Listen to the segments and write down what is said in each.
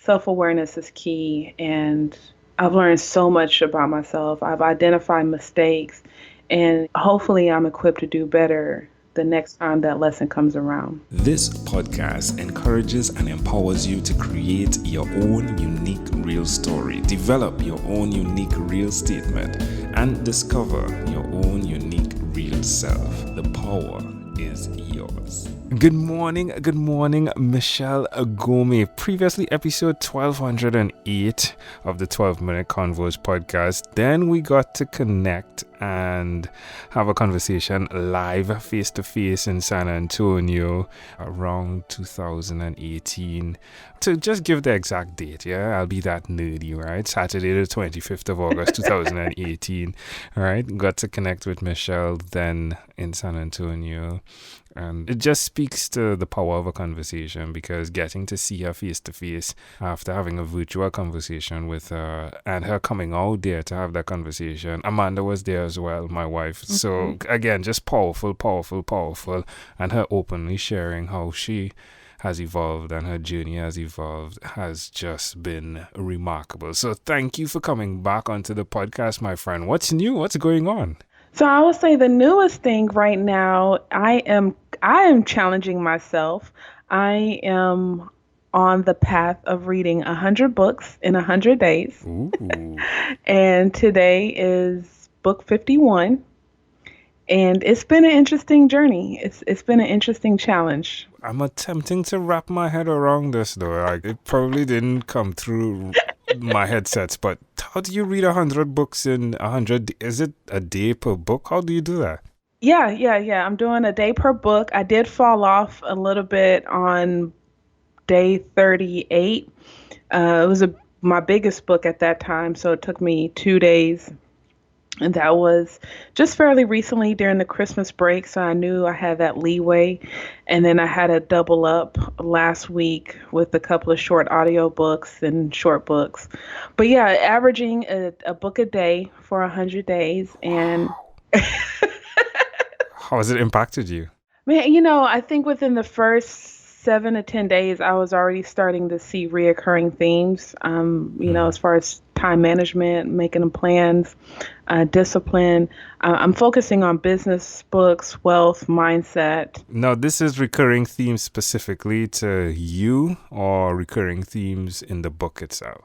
self-awareness is key. And I've learned so much about myself. I've identified mistakes, and hopefully I'm equipped to do better the next time that lesson comes around. This podcast encourages and empowers you to create your own unique real story, develop your own unique real statement, and discover your own unique real self. The power is yours. Good morning, Michelle Ngome. Previously, episode 1208 of the 12-Minute Convos podcast. Then we got to connect and have a conversation live, face-to-face in San Antonio around 2018. To just give the exact date, yeah, I'll be that nerdy, right? Saturday the 25th of August, 2018, right? Got to connect with Michelle then in San Antonio. And it just speaks to the power of a conversation, because getting to see her face to face after having a virtual conversation with her and her coming out there to have that conversation. Amanda was there as well, my wife. Mm-hmm. So again, just powerful. And her openly sharing how she has evolved and her journey has evolved has just been remarkable. So thank you for coming back onto the podcast, my friend. What's new? What's going on? So I would say the newest thing right now, I am challenging myself. I am on the path of reading 100 books in 100 days. Ooh. And today is book 51. And it's been an interesting journey. It's been an interesting challenge. I'm attempting to wrap my head around this, though. Like, it probably didn't come through my headsets, but how do you read 100 books in 100? Is it a day per book? How do you do that? Yeah. I'm doing a day per book. I did fall off a little bit on day 38. It was my biggest book at that time, so it took me 2 days. And that was just fairly recently during the Christmas break, so I knew I had that leeway. And then I had a double up last week with a couple of short audio books and short books. But yeah, averaging a book a day for 100 days. And how has it impacted you? Man, I think within the first 7 to 10 days, I was already starting to see reoccurring themes, as far as time management, making plans, discipline. I'm focusing on business books, wealth, mindset. Now, this is recurring themes specifically to you, or recurring themes in the book itself?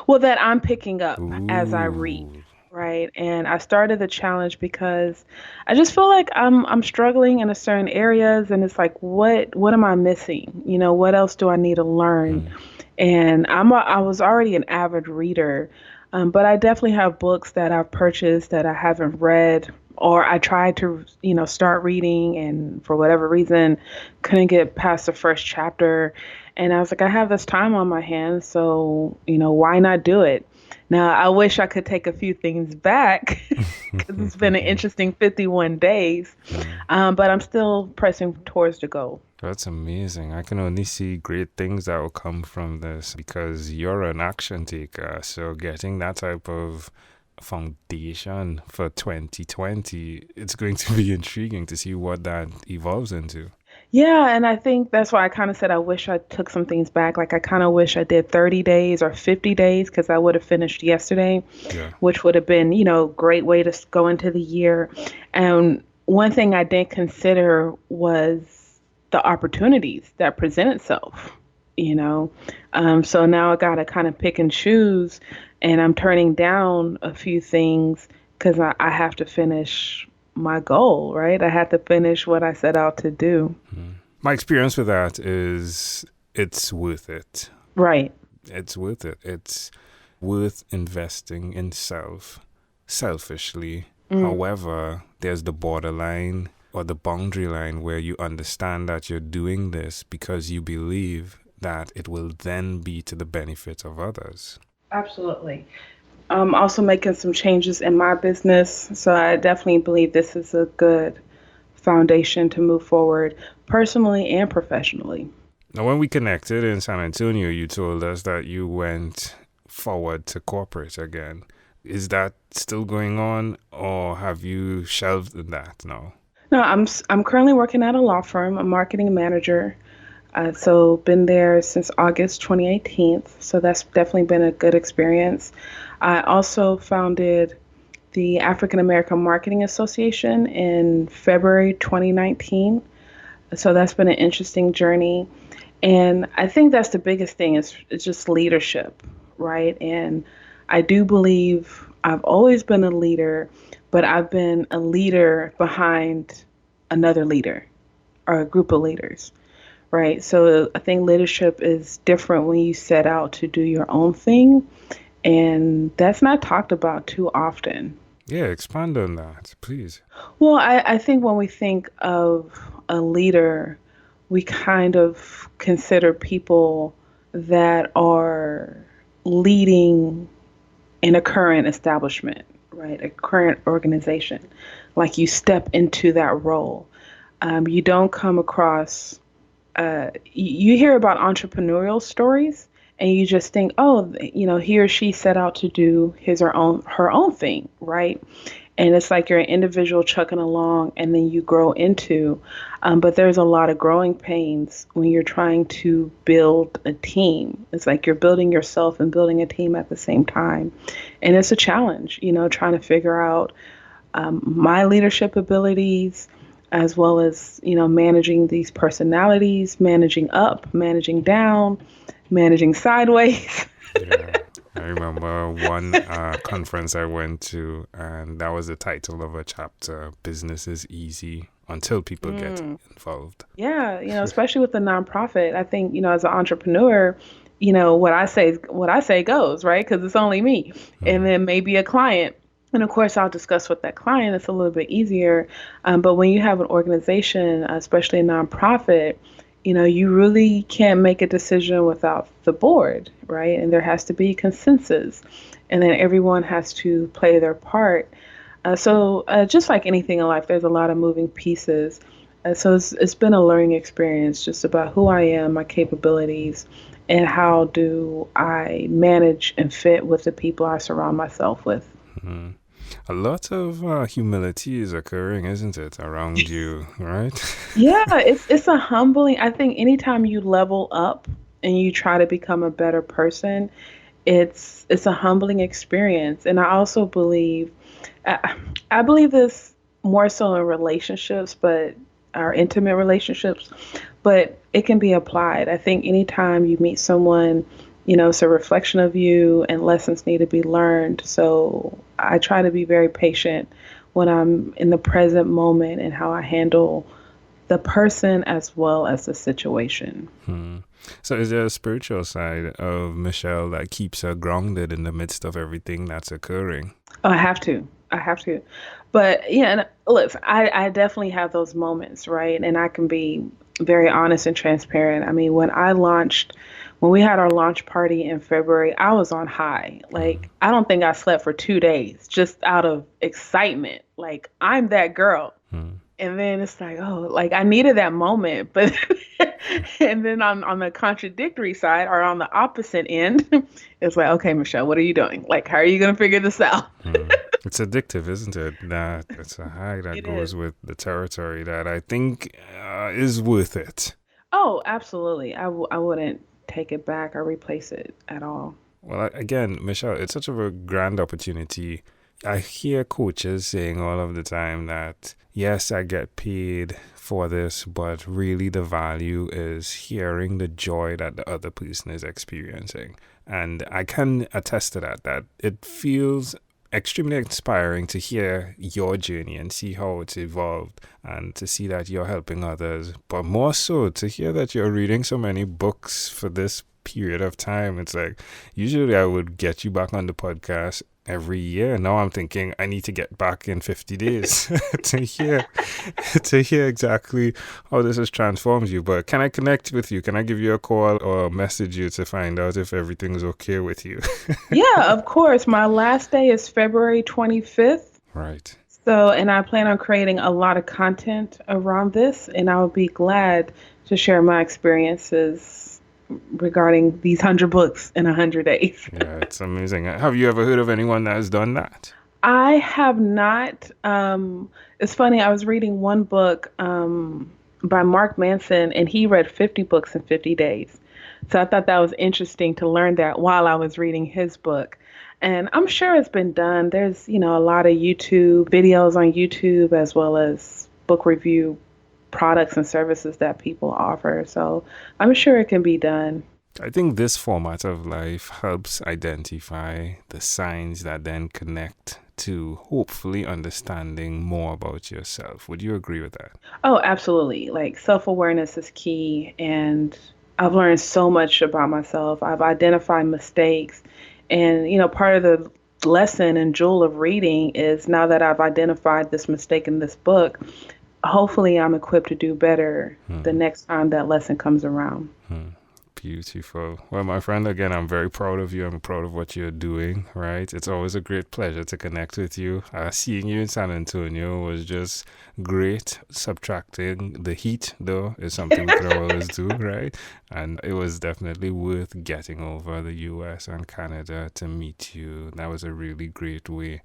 Well, that I'm picking up Ooh. As I read. Right. And I started the challenge because I just feel like I'm struggling in a certain areas, and it's like, what am I missing? What else do I need to learn? And I was already an avid reader, but I definitely have books that I've purchased that I haven't read, or I tried to, start reading, and for whatever reason, couldn't get past the first chapter. And I was like, I have this time on my hands, so, why not do it? Now, I wish I could take a few things back because it's been an interesting 51 days, but I'm still pressing towards the goal. That's amazing. I can only see great things that will come from this, because you're an action taker. So getting that type of foundation for 2020, it's going to be intriguing to see what that evolves into. Yeah, and I think that's why I kind of said I wish I took some things back. Like, I kind of wish I did 30 days or 50 days, because I would have finished yesterday, which would have been, great way to go into the year. And one thing I didn't consider was the opportunities that present itself, So now I got to kind of pick and choose, and I'm turning down a few things because I have to finish my goal, right? I had to finish what I set out to do. My experience with that is it's worth it. Right. It's worth it. It's worth investing in selfishly. However, there's the borderline or the boundary line where you understand that you're doing this because you believe that it will then be to the benefit of others. Absolutely. I'm also making some changes in my business, so I definitely believe this is a good foundation to move forward personally and professionally. Now, when we connected in San Antonio, you told us that you went forward to corporate again. Is that still going on, or have you shelved that now? No, I'm currently working at a law firm, a marketing manager. So been there since August 2018. So that's definitely been a good experience. I also founded the African American Marketing Association in February 2019. So that's been an interesting journey. And I think that's the biggest thing is it's just leadership, right? And I do believe I've always been a leader, but I've been a leader behind another leader or a group of leaders, right? So I think leadership is different when you set out to do your own thing, and that's not talked about too often. Yeah, expand on that, please. Well, I think when we think of a leader, we kind of consider people that are leading in a current establishment, right? A current organization. Like you step into that role. You don't come across, you hear about entrepreneurial stories and you just think, oh, he or she set out to do his or her own thing, right? And it's like you're an individual chucking along and then you grow into, but there's a lot of growing pains when you're trying to build a team. It's like you're building yourself and building a team at the same time. And it's a challenge, trying to figure out my leadership abilities as well as, managing these personalities, managing up, managing down, managing sideways. Yeah. I remember one conference I went to, and that was the title of a chapter, Business is Easy Until People Get Involved. Yeah, especially with the nonprofit, I think, as an entrepreneur, what I say goes, right? Because it's only me, and then maybe a client. And of course, I'll discuss with that client. It's a little bit easier. But when you have an organization, especially a nonprofit, you really can't make a decision without the board, right? And there has to be consensus. And then everyone has to play their part. So just like anything in life, there's a lot of moving pieces. So it's been a learning experience just about who I am, my capabilities, and how do I manage and fit with the people I surround myself with. Mm-hmm. A lot of humility is occurring, isn't it, around you, right? Yeah, it's a humbling. I think anytime you level up and you try to become a better person, it's a humbling experience. And I also believe I believe this more so in relationships, but our intimate relationships, but it can be applied. I think anytime you meet someone, it's a reflection of you and lessons need to be learned. So I try to be very patient when I'm in the present moment and how I handle the person as well as the situation. So is there a spiritual side of Michelle that keeps her grounded in the midst of everything that's occurring? Oh, I have to. But yeah, and look, I definitely have those moments, right? And I can be very honest and transparent. I mean, when we had our launch party in February, I was on high. Like, I don't think I slept for 2 days just out of excitement. Like, I'm that girl. And then it's like, oh, like I needed that moment. But and then on the contradictory side or on the opposite end, it's like, okay, Michelle, what are you doing? Like, how are you going to figure this out? It's addictive, isn't it? That it's a high that goes with the territory that I think is worth it. Oh, absolutely. I wouldn't take it back or replace it at all. Well, again, Michelle, it's such of a grand opportunity. I hear coaches saying all of the time that, yes, I get paid for this, but really the value is hearing the joy that the other person is experiencing. And I can attest to that it feels extremely inspiring to hear your journey and see how it's evolved and to see that you're helping others, but more so to hear that you're reading so many books for this period of time. It's like, usually I would get you back on the podcast every year. Now I'm thinking I need to get back in 50 days to hear exactly how this has transformed you. But can I connect with you? Can I give you a call or message you to find out if everything's okay with you? Yeah, of course. My last day is February 25th. Right. So, and I plan on creating a lot of content around this, and I would be glad to share my experiences regarding these 100 books in 100 days. Yeah, it's amazing. Have you ever heard of anyone that has done that? I have not. It's funny. I was reading one book by Mark Manson, and he read 50 books in 50 days. So I thought that was interesting to learn that while I was reading his book. And I'm sure it's been done. There's, a lot of YouTube videos on YouTube as well as book review products and services that people offer. So I'm sure it can be done. I think this format of life helps identify the signs that then connect to hopefully understanding more about yourself. Would you agree with that? Oh, absolutely. Like self-awareness is key. And I've learned so much about myself. I've identified mistakes. And, part of the lesson and jewel of reading is now that I've identified this mistake in this book, hopefully I'm equipped to do better the next time that lesson comes around. Beautiful. Well, my friend, again, I'm very proud of you. I'm proud of what you're doing, right? It's always a great pleasure to connect with you. Seeing you in San Antonio was just great. Subtracting the heat, though, is something we can always do, right? And it was definitely worth getting over the US and Canada to meet you. That was a really great way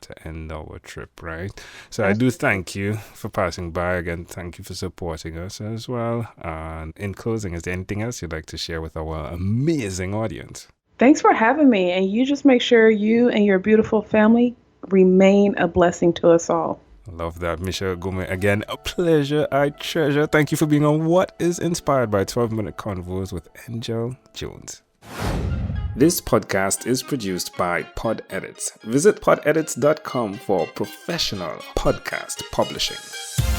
to end our trip, right? So I do thank you for passing by. Again, thank you for supporting us as well. And in closing, is there anything else you'd like to share with our amazing audience? Thanks for having me. And you just make sure you and your beautiful family remain a blessing to us all. Love that. Michelle Ngome, again, a pleasure. I treasure. Thank you for being on What is Inspired by 12-Minute Convos with Angel Jones. This podcast is produced by Pod Edits. Visit podedits.com for professional podcast publishing.